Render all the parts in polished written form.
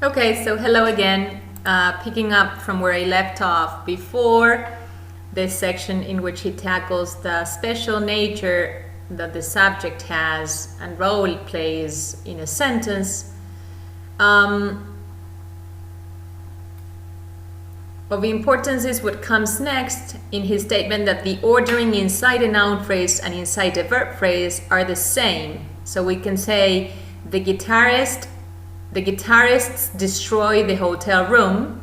Okay, so hello again. Picking up from where I left off before, this section in which he tackles the special nature that the subject has and role it plays in a sentence. Of the importance is what comes next in his statement that the ordering inside a noun phrase and inside a verb phrase are the same. So we can say the guitarists destroy the hotel room,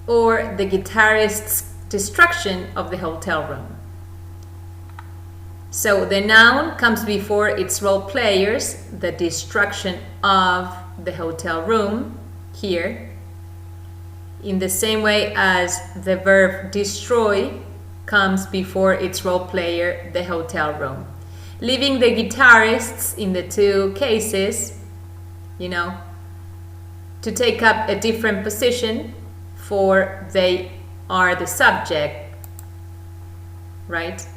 or the guitarist's destruction of the hotel room. So the noun comes before its role players, the destruction of the hotel room here, in the same way as the verb destroy comes before its role player, the hotel room. Leaving the guitarists in the two cases, to take up a different position, for they are the subject, right?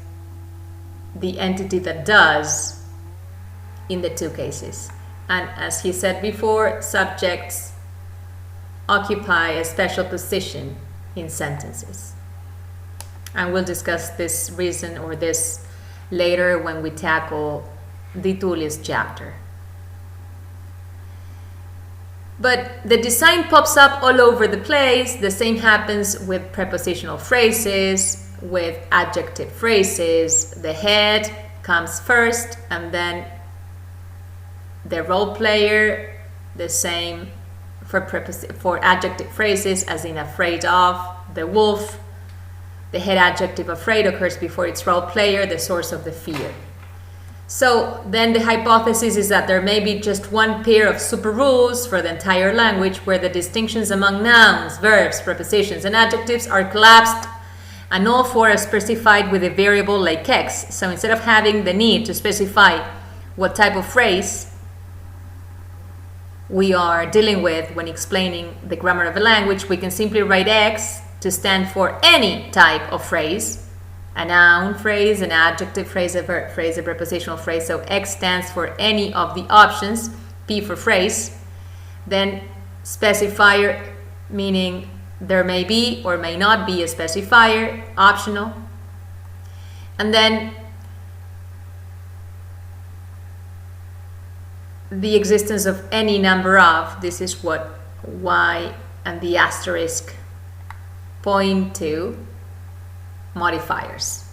The entity that does in the two cases. And as he said before, subjects occupy a special position in sentences. And we'll discuss this reason or this later when we tackle the Tullius chapter. But the design pops up all over the place. The same happens with prepositional phrases, with adjective phrases. The head comes first, and then the role player. The same for adjective phrases, as in afraid of, the wolf. The head adjective afraid occurs before its role player, the source of the fear. So then the hypothesis is that there may be just one pair of super rules for the entire language where the distinctions among nouns, verbs, prepositions, and adjectives are collapsed, and all four are specified with a variable like x. So instead of having the need to specify what type of phrase we are dealing with when explaining the grammar of a language, we can simply write x to stand for any type of phrase. A noun phrase, an adjective phrase, a verb phrase, a prepositional phrase. So X stands for any of the options, P for phrase. Then specifier, meaning there may be or may not be a specifier, optional. And then the existence of any number of, this is what Y and the asterisk point to, modifiers.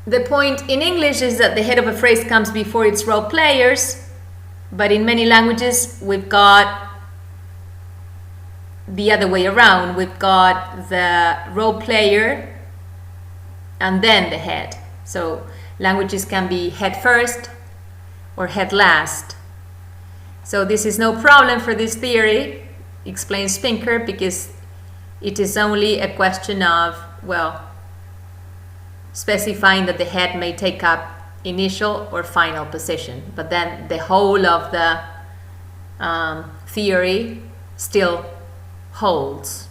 The point in English is that the head of a phrase comes before its role players, but in many languages we've got the other way around. We've got the role player and then the head. So languages can be head first or head last. So this is no problem for this theory, explains Pinker, because it is only a question of, specifying that the head may take up initial or final position. But then the whole of the theory still holds.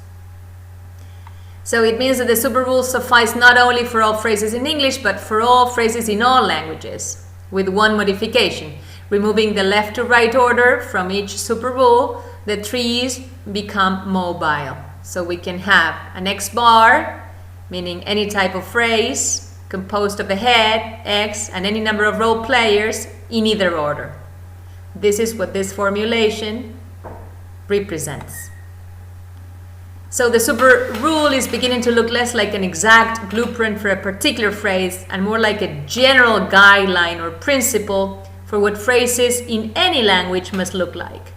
So it means that the super rules suffice not only for all phrases in English, but for all phrases in all languages, with one modification. Removing the left to right order from each super rule, the trees become mobile. So we can have an X bar, meaning any type of phrase composed of a head, X, and any number of role players in either order. This is what this formulation represents. So the super rule is beginning to look less like an exact blueprint for a particular phrase and more like a general guideline or principle for what phrases in any language must look like.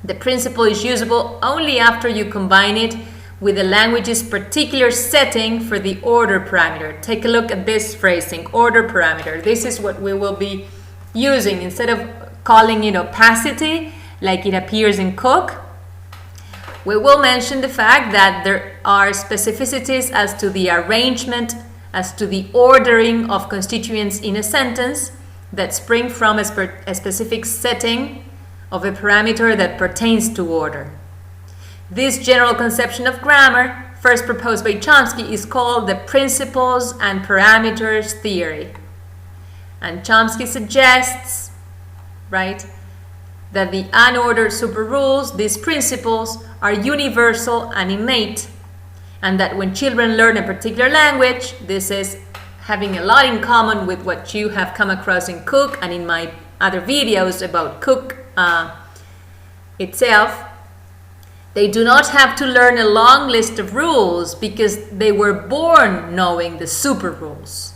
The principle is usable only after you combine it with the language's particular setting for the order parameter. Take a look at this phrasing, order parameter. This is what we will be using. Instead of calling it opacity, like it appears in Cook, we will mention the fact that there are specificities as to the arrangement, as to the ordering of constituents in a sentence that spring from a specific setting of a parameter that pertains to order. This general conception of grammar, first proposed by Chomsky, is called the principles and parameters theory. And Chomsky suggests right? That the unordered super rules, these principles, are universal and innate, and that when children learn a particular language, this is having a lot in common with what you have come across in Cook and in my other videos about Cook itself. They do not have to learn a long list of rules because they were born knowing the super rules.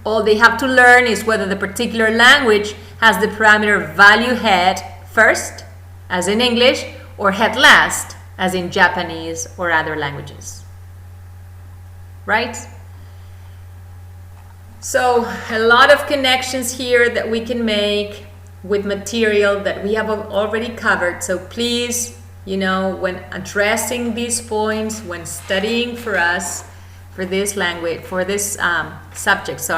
All they have to learn is whether the particular language has the parameter value head first, as in English, or head last, as in Japanese or other languages. Right? So a lot of connections here that we can make with material that we have already covered. So please, when addressing these points, when studying for us, for this language, for this subject,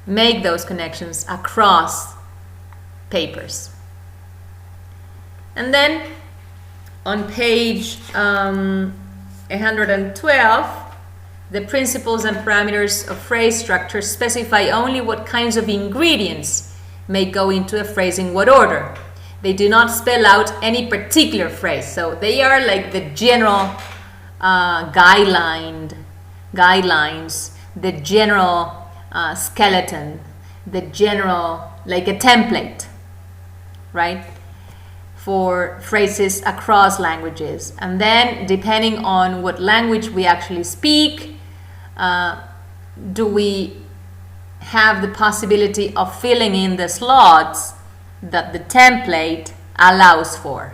make those connections across papers. And then on page 112, the principles and parameters of phrase structure specify only what kinds of ingredients may go into a phrase in what order. They do not spell out any particular phrase. So they are like the general guidelines, the general skeleton, the general, like a template, right? For phrases across languages. And then depending on what language we actually speak, do we have the possibility of filling in the slots that the template allows for.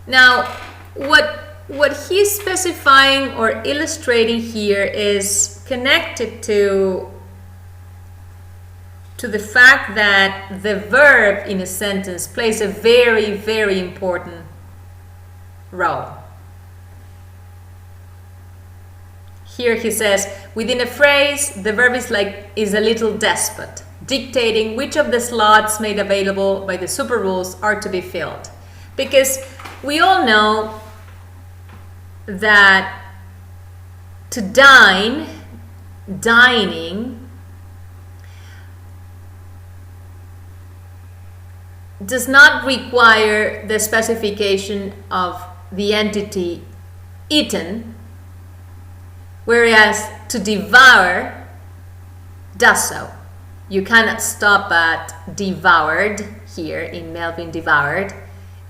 Now, what he's specifying or illustrating here is connected to the fact that the verb in a sentence plays a very, very important role. Here he says, within a phrase, the verb is a little despot, dictating which of the slots made available by the super rules are to be filled. Because we all know that to dine, dining, does not require the specification of the entity eaten, whereas to devour does so. You cannot stop at devoured here in Melvin devoured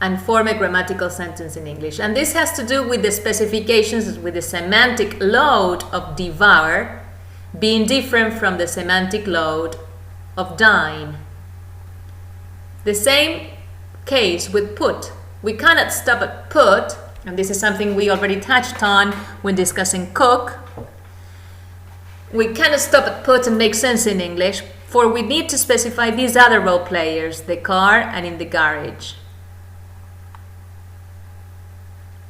and form a grammatical sentence in English. And this has to do with the specifications, with the semantic load of devour being different from the semantic load of dine. The same case with put. We cannot stop at put, and this is something we already touched on when discussing cook. We cannot stop at put and make sense in English, for we need to specify these other role players, the car and in the garage.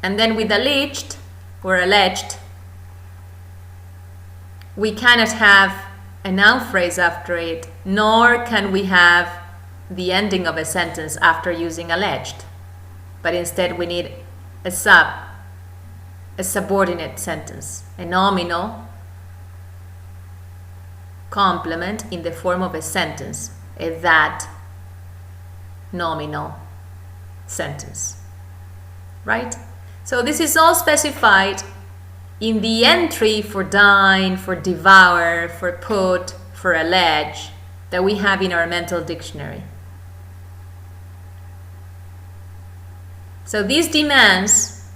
And then with alleged, we cannot have a noun phrase after it, nor can we have the ending of a sentence after using alleged. But instead we need a subordinate sentence, a nominal complement in the form of a sentence, a that nominal sentence, right? So this is all specified in the entry for dine, for devour, for put, for allege that we have in our mental dictionary. So these demands,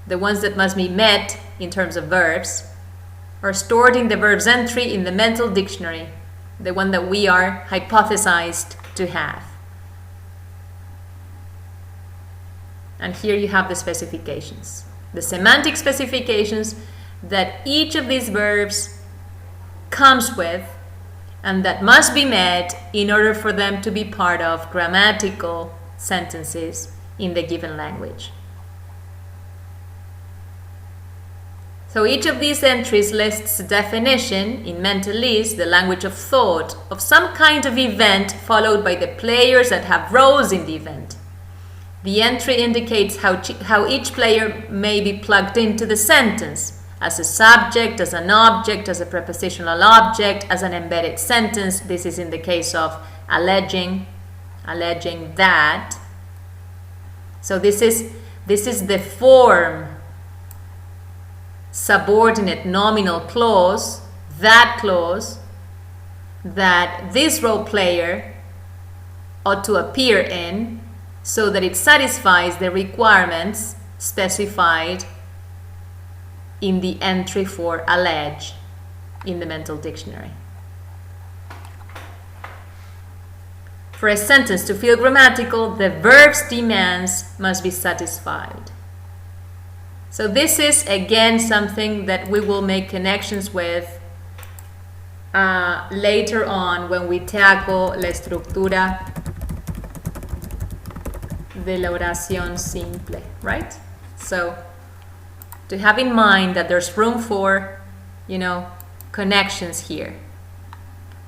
the ones that must be met in terms of verbs, are stored in the verbs entry in the mental dictionary, the one that we are hypothesized to have. And here you have the specifications, the semantic specifications that each of these verbs comes with and that must be met in order for them to be part of grammatical sentences in the given language. So each of these entries lists a definition, in mental list, the language of thought, of some kind of event followed by the players that have roles in the event. The entry indicates how each player may be plugged into the sentence as a subject, as an object, as a prepositional object, as an embedded sentence. This is in the case of alleging that. So this is the form subordinate nominal clause, that clause, that this role player ought to appear in so that it satisfies the requirements specified in the entry for allege in the mental dictionary. For a sentence to feel grammatical, the verb's demands must be satisfied. So this is again something that we will make connections with later on when we tackle la estructura de la oración simple, right? So to have in mind that there's room for, connections here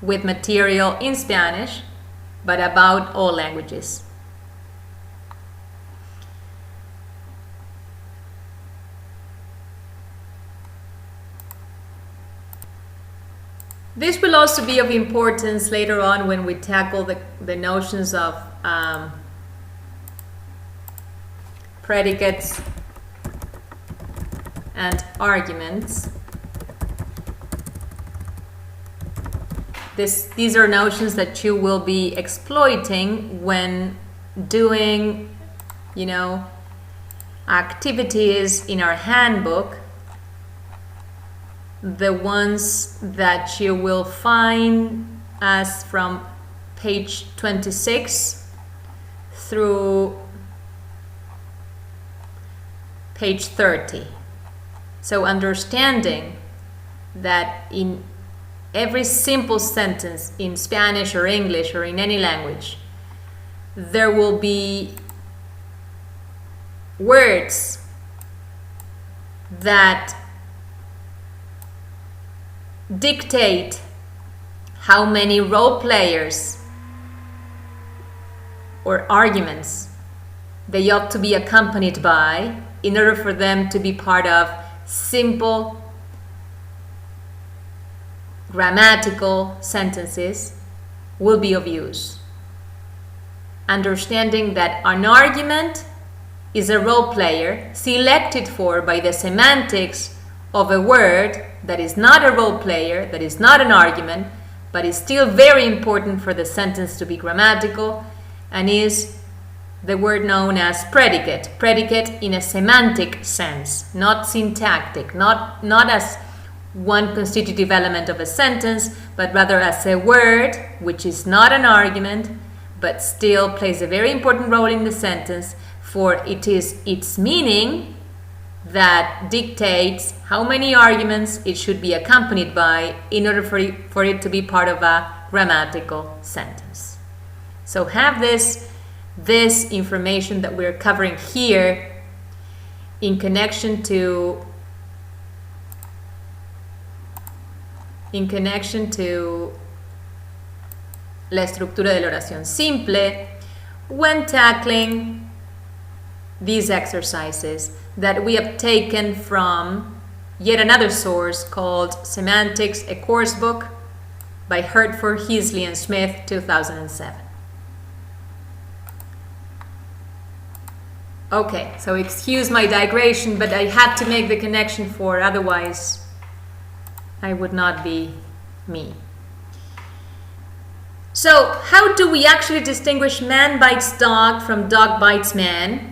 with material in Spanish, but about all languages. This will also be of importance later on when we tackle the notions of predicates and arguments. These are notions that you will be exploiting when doing, activities in our handbook. The ones that you will find as from page 26 through page 30. So understanding that in every simple sentence in Spanish or English or in any language, there will be words that dictate how many role players or arguments they ought to be accompanied by in order for them to be part of simple grammatical sentences will be of use. Understanding that an argument is a role player selected for by the semantics of a word that is not a role player, that is not an argument, but is still very important for the sentence to be grammatical, and is the word known as predicate. Predicate in a semantic sense, not syntactic, not as one constitutive element of a sentence, but rather as a word which is not an argument, but still plays a very important role in the sentence, for it is its meaning that dictates how many arguments it should be accompanied by in order for it to be part of a grammatical sentence. So have this information that we're covering here in connection to la estructura de la oración simple when tackling these exercises that we have taken from yet another source called Semantics, a Course Book by Hertford, Heasley and Smith, 2007. Okay, so excuse my digression, but I had to make the connection, for otherwise I would not be me. So how do we actually distinguish man bites dog from dog bites man?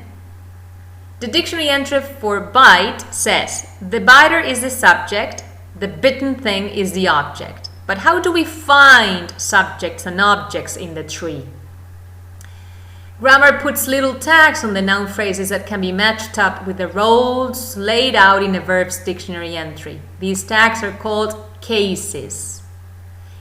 The dictionary entry for bite says, the biter is the subject, the bitten thing is the object. But how do we find subjects and objects in the tree? Grammar puts little tags on the noun phrases that can be matched up with the roles laid out in a verb's dictionary entry. These tags are called cases.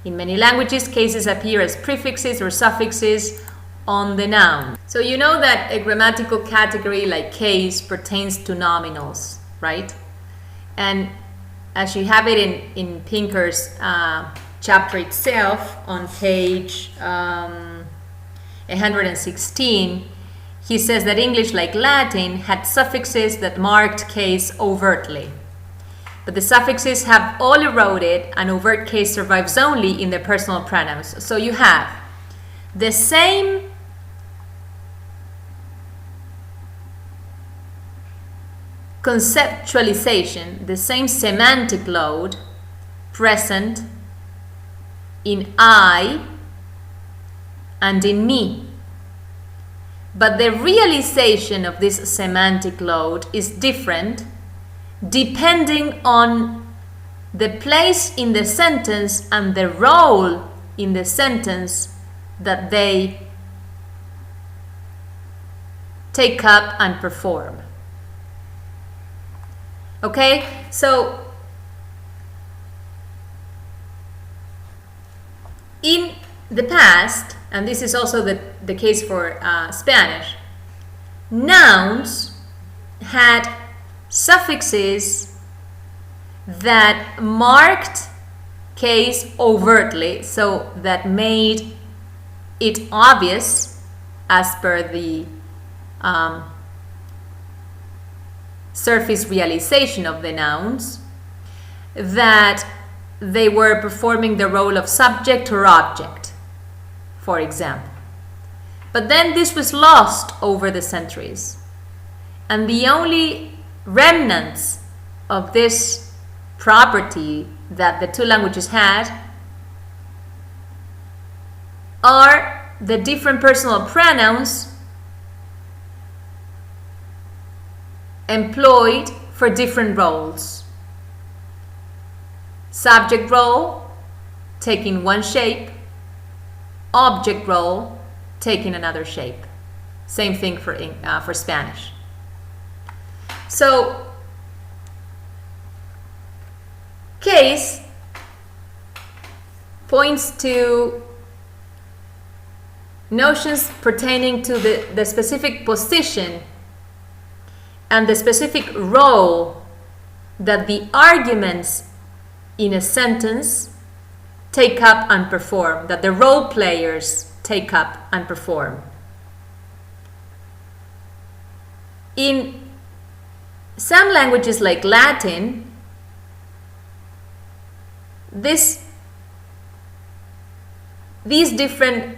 In many languages, cases appear as prefixes or suffixes on the noun. So you know that a grammatical category like case pertains to nominals, right? And as you have it in Pinker's chapter itself on page 116, he says that English, like Latin, had suffixes that marked case overtly. but the suffixes have all eroded and overt case survives only in the personal pronouns. So you have the same conceptualization, the same semantic load present in I and in me. But the realization of this semantic load is different depending on the place in the sentence and the role in the sentence that they take up and perform. Okay, so in the past, and this is also the case for Spanish, nouns had suffixes that marked case overtly, so that made it obvious as per the surface realization of the nouns that they were performing the role of subject or object, for example. But then this was lost over the centuries, and the only remnants of this property that the two languages had are the different personal pronouns employed for different roles. Subject role taking one shape, object role taking another shape. Same thing for Spanish. So, case points to notions pertaining to the specific position and the specific role that the arguments in a sentence take up and perform, that the role players take up and perform. In some languages like Latin, these different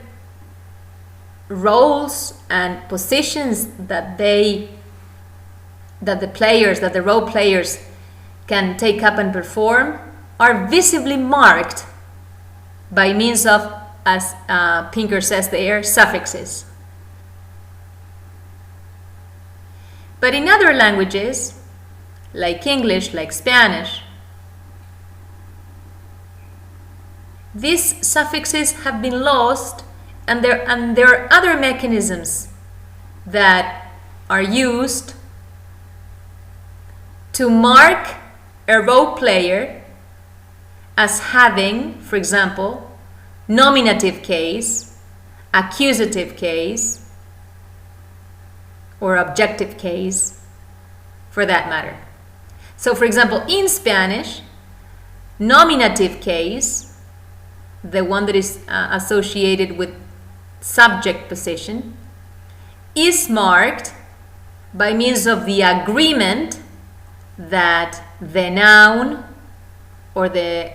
roles and positions that the role players can take up and perform are visibly marked by means of, as Pinker says there, suffixes. But in other languages, like English, like Spanish, these suffixes have been lost, and there are other mechanisms that are used to mark a role player as having, for example, nominative case, accusative case, or objective case, for that matter. So, for example, in Spanish, nominative case, the one that is associated with subject position, is marked by means of the agreement that the noun or the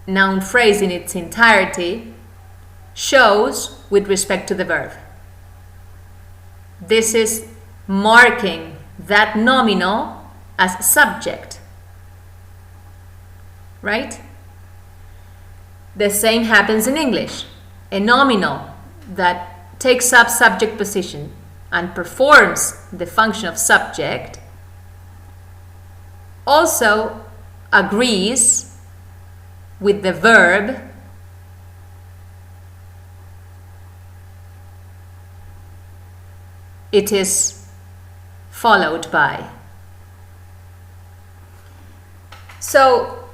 noun phrase in its entirety shows with respect to the verb. This is marking that nominal as subject, right? The same happens in English. A nominal that takes up subject position and performs the function of subject also agrees with the verb it is followed by. So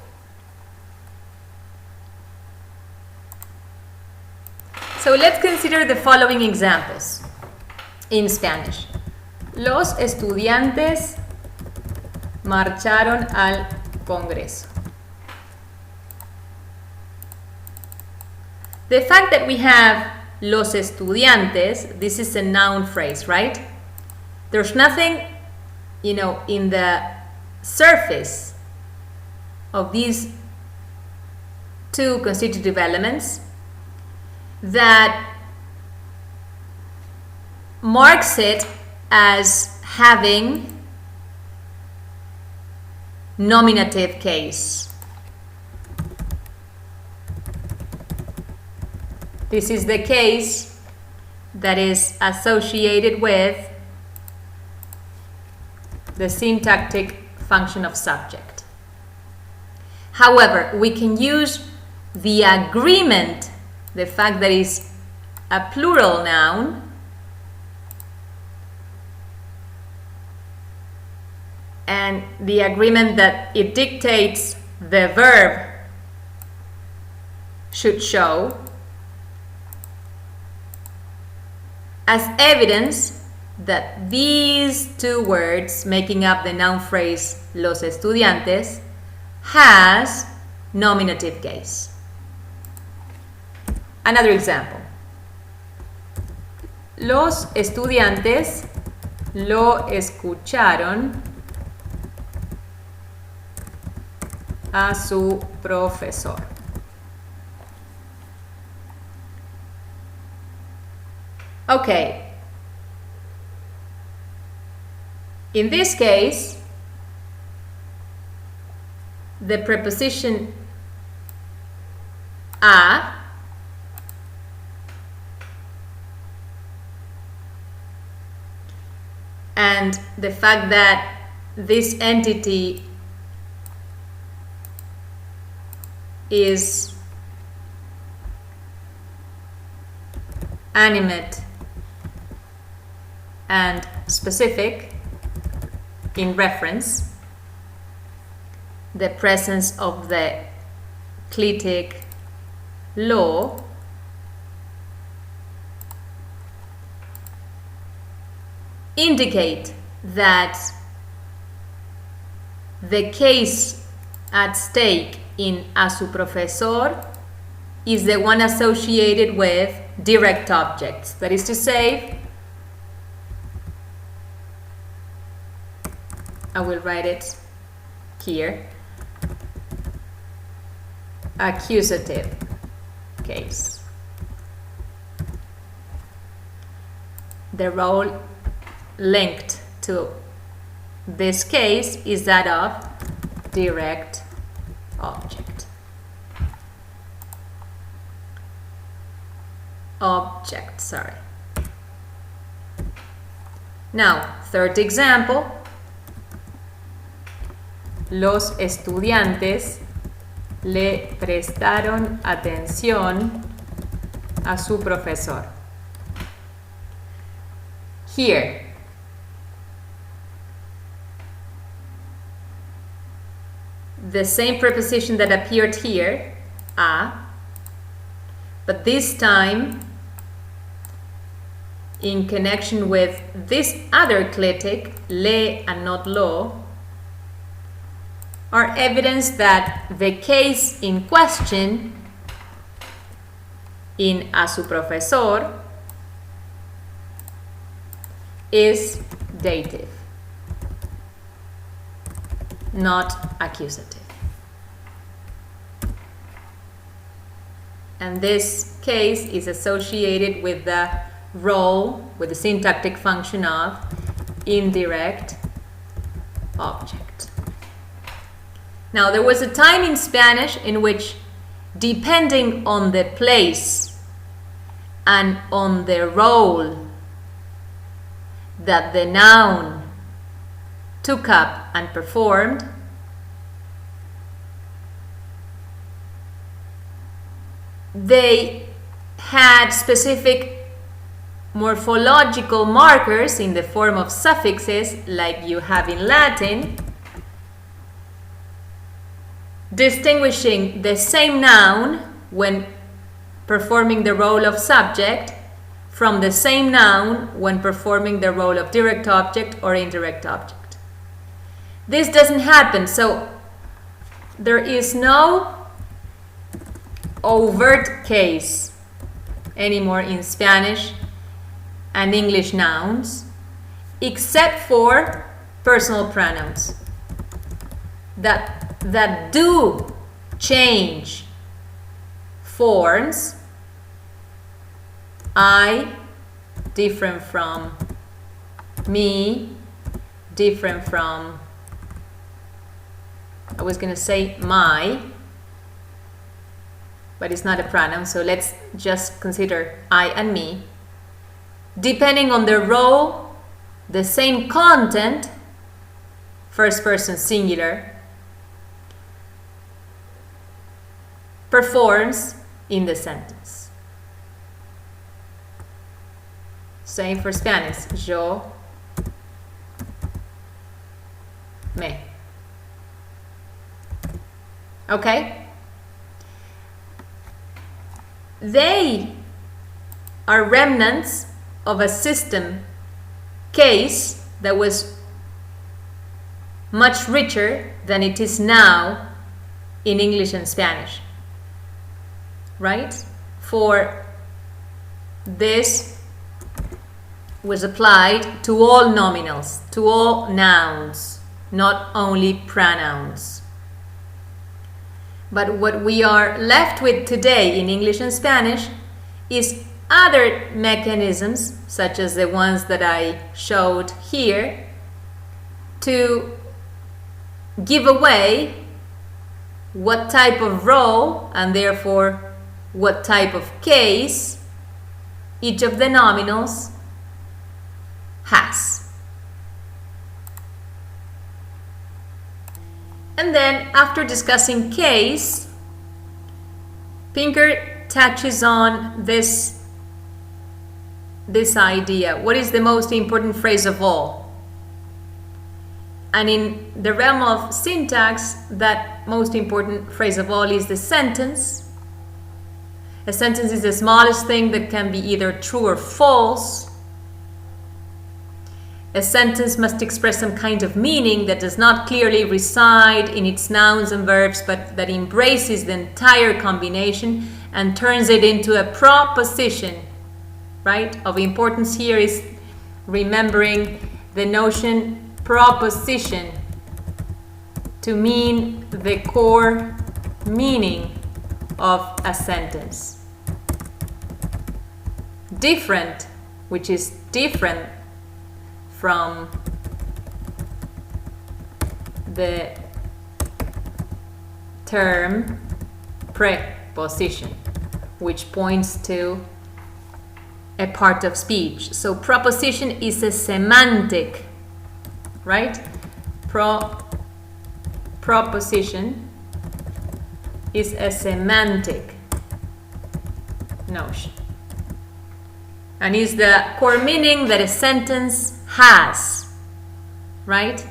let's consider the following examples in Spanish. Los estudiantes marcharon al Congreso. The fact that we have los estudiantes, this is a noun phrase, right? There's nothing, in the surface of these two constitutive elements that marks it as having nominative case. This is the case that is associated with the syntactic function of subject. However, we can use the agreement, the fact that it's a plural noun, and the agreement that it dictates the verb should show as evidence that these two words making up the noun phrase los estudiantes has nominative case. Another example. Los estudiantes lo escucharon a su profesor. Okay. In this case, the preposition a and the fact that this entity is animate and specific in reference, the presence of the clitic lo indicate that the case at stake in a su profesor is the one associated with direct objects. That is to say, I will write it here, accusative case. The role linked to this case is that of direct object. Now, third example. Los estudiantes le prestaron atención a su profesor. Here, the same preposition that appeared here, a, but this time in connection with this other clitic, le and not lo, are evidence that the case in question in a su profesor is dative, not accusative. And this case is associated with the role, with the syntactic function of indirect object. Now, there was a time in Spanish in which, depending on the place and on the role that the noun took up and performed, they had specific morphological markers in the form of suffixes like you have in Latin, distinguishing the same noun when performing the role of subject from the same noun when performing the role of direct object or indirect object. This doesn't happen, so there is no overt case anymore in Spanish and English nouns, except for personal pronouns. that do change forms. I different from me, different from, I was going to say my, but it's not a pronoun, so let's just consider I and me. Depending on the role, the same content, first person singular, performs in the sentence. Same for Spanish. Yo me. Okay? They are remnants of a system case that was much richer than it is now in English and Spanish. Right? For this was applied to all nominals, to all nouns, not only pronouns. But what we are left with today in English and Spanish is other mechanisms, such as the ones that I showed here, to give away what type of role and therefore what type of case each of the nominals has. And then, after discussing case, Pinker touches on this idea. What is the most important phrase of all? And in the realm of syntax, that most important phrase of all is the sentence. A sentence is the smallest thing that can be either true or false. A sentence must express some kind of meaning that does not clearly reside in its nouns and verbs, but that embraces the entire combination and turns it into a proposition, right? Of importance here is remembering the notion proposition to mean the core meaning of a sentence. Different, which is different from the term preposition, which points to a part of speech. So proposition is a semantic, right? Proposition is a semantic notion, and is the core meaning that a sentence has, right?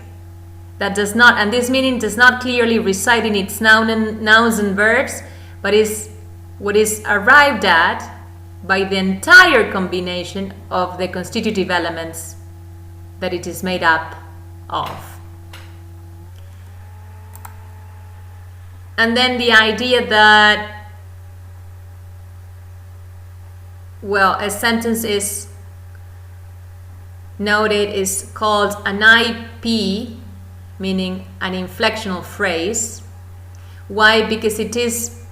That does not, and this meaning does not clearly reside in its nouns and verbs, but is what is arrived at by the entire combination of the constitutive elements that it is made up of. And then the idea that, well, a sentence is noted is called an IP, meaning an inflectional phrase. Why? Because it is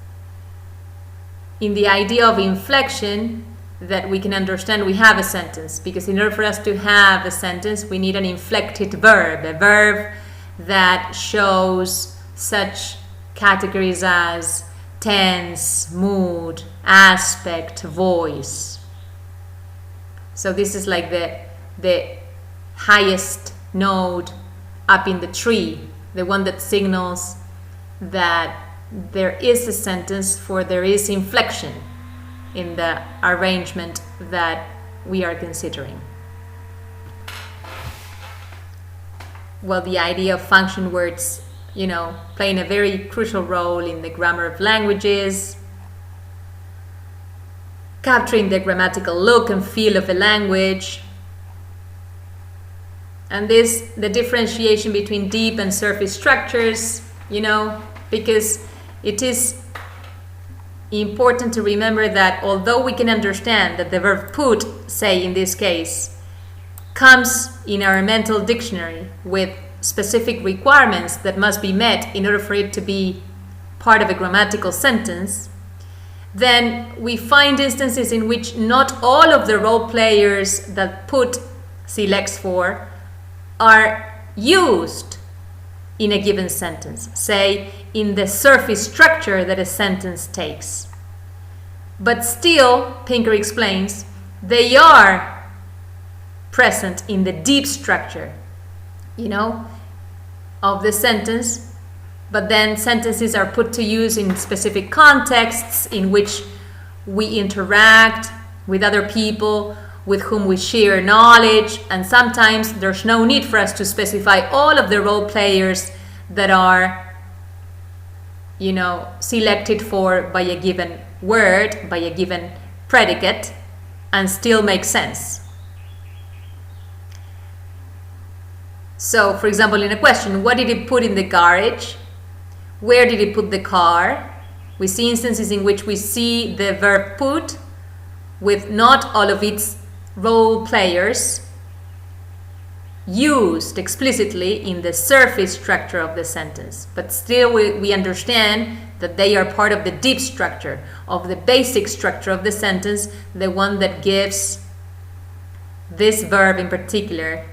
in the idea of inflection that we can understand we have a sentence. Because in order for us to have a sentence, we need an inflected verb, a verb that shows such categories as tense, mood, aspect, voice. So this is like the highest node up in the tree, the one that signals that there is a sentence, for there is inflection in the arrangement that we are considering. Well, the idea of function words, playing a very crucial role in the grammar of languages, capturing the grammatical look and feel of a language. And the differentiation between deep and surface structures, because it is important to remember that although we can understand that the verb put, say in this case, comes in our mental dictionary with specific requirements that must be met in order for it to be part of a grammatical sentence, then we find instances in which not all of the role players that put selects for are used in a given sentence, say in the surface structure that a sentence takes. But still, Pinker explains, they are present in the deep structure, of the sentence. But then sentences are put to use in specific contexts in which we interact with other people with whom we share knowledge, and sometimes there's no need for us to specify all of the role players that are, selected for by a given word, by a given predicate, and still make sense. So, for example, in a question, what did he put in the garage? Where did he put the car? We see instances in which we see the verb put with not all of its role players used explicitly in the surface structure of the sentence. But still we understand that they are part of the deep structure, of the basic structure of the sentence, the one that gives this verb in particular,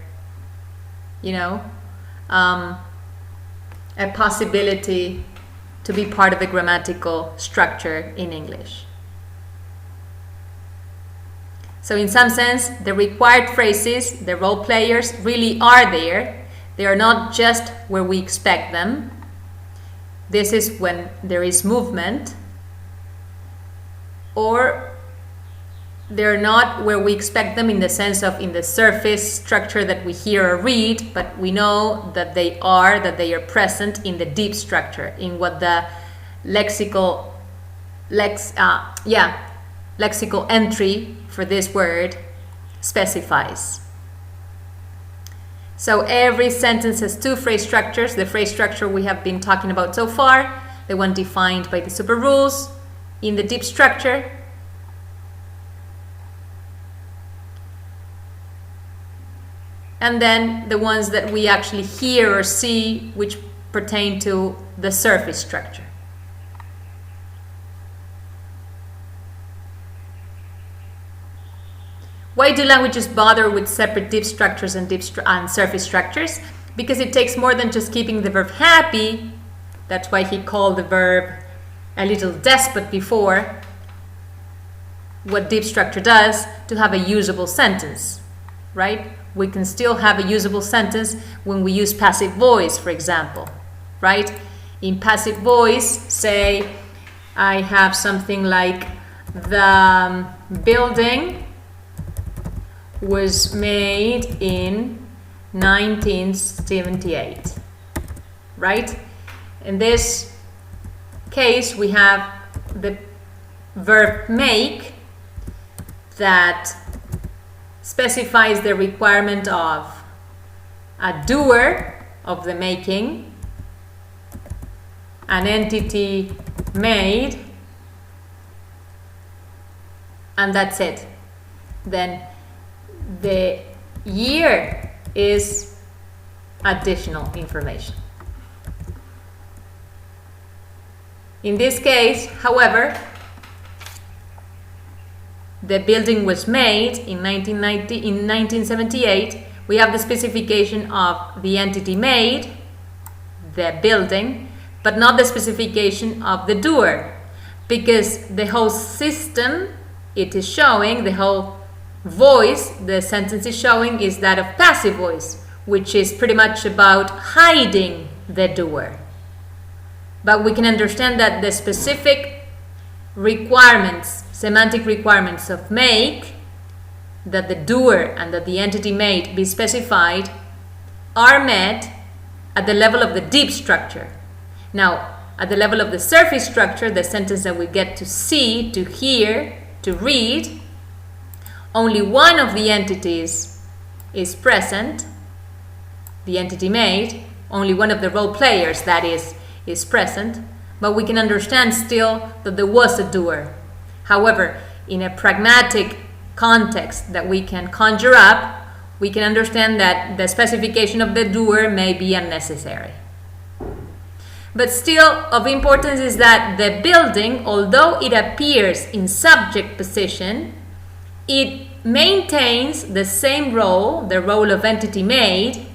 a possibility to be part of a grammatical structure in English. So in some sense, the required phrases, the role players, really are there. They are not just where we expect them. This is when there is movement, or they're not where we expect them in the sense of in the surface structure that we hear or read, but we know that they are present in the deep structure, in what the lexical entry for this word specifies. So every sentence has two phrase structures. The phrase structure we have been talking about so far, the one defined by the super rules in the deep structure, and then the ones that we actually hear or see, which pertain to the surface structure. Why do languages bother with separate deep structures and surface structures? Because it takes more than just keeping the verb happy. That's why he called the verb a little despot before. What deep structure does to have a usable sentence, right? We can still have a usable sentence when we use passive voice, for example, right? In passive voice, say I have something like the building was made in 1978, right? In this case, we have the verb make that specifies the requirement of a doer of the making, an entity made, and that's it. Then the year is additional information. In this case, however, the building was made in 1978. We have the specification of the entity made, the building, but not the specification of the doer, because the whole system it is showing, the whole voice the sentence is showing, is that of passive voice, which is pretty much about hiding the doer. But we can understand that the specific requirements, semantic requirements of make, that the doer and that the entity made be specified, are met at the level of the deep structure. Now, at the level of the surface structure, the sentence that we get to see, to hear, to read, only one of the entities is present, the entity made, only one of the role players, that is present, but we can understand still that there was a doer. However, in a pragmatic context that we can conjure up, we can understand that the specification of the doer may be unnecessary. But still of importance is that the building, although it appears in subject position, it maintains the same role, the role of entity made,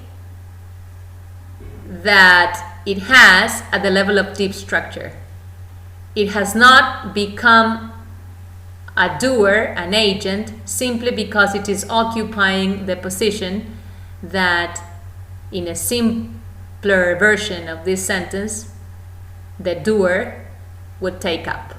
that it has at the level of deep structure. It has not become a doer, an agent, simply because it is occupying the position that, in a simpler version of this sentence, the doer would take up.